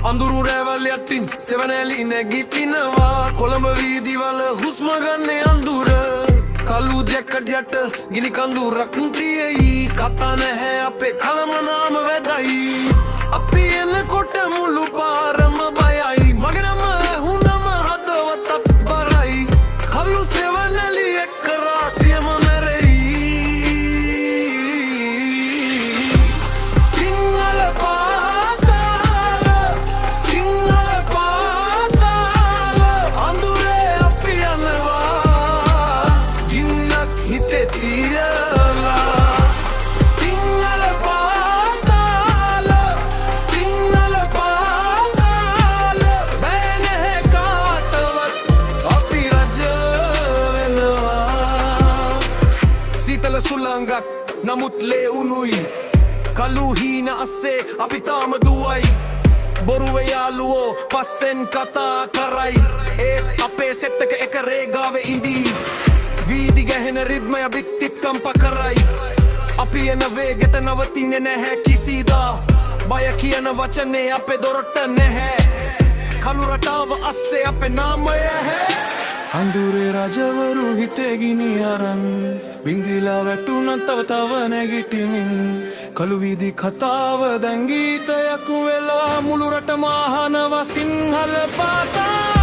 අඳුරු රැවල් යටින් සෙවනැලි නැගිටිනවා කොළඹ වීදිවල හුස්ම ගන්නේ අඳුර කළු ජැකට් යට ගිනි කඳුරක් තියෙයි කතා නැහැ අපේ කලමනාම වැදයි අපි එනකොට මුළු පාරම බයයි මගේ නම ඇහුනම හදවතත් බරයි කළු සෙවනැලි එක්ක රාත්‍රියම මැරෙයි සිංහල පාතාල සිංහල පාතාල අඳුරේ අපි යනවා ගින්නක් හිතේ තියලා සිංහල පාතාල සිංහල පාතාල බෑ නැහැ කාටවත් අපි රජ වෙනවා සීතල සුළංගක් නමුත් ලේ උණුයි කළු හීන අස්සේ අපි තාම දුවයි බොරුව යාළුවෝ පස්සෙන් කතා කරයි ඒ අපේ සෙට් එක රේගාවේ ඉඳී වීදි ගැහෙන රිද්මය බිත්තිත් කම්ප කරයි අපි එන වේගෙට නවතින්නේ නැහැ කිසිදා බය කියන වචනේ අපේ දොරට නැහැ කළු රටාව අස්සේ අපේ නාමය හැ අඳුරේ රජවරු හිතේ ගිනි අරන් විඳිලා වැටුණා තව නැගිටිමින් කළු වීදි කතාව දැන් ගීතයක් වෙලා මුළු රටම අහනවා සිංහල පාතා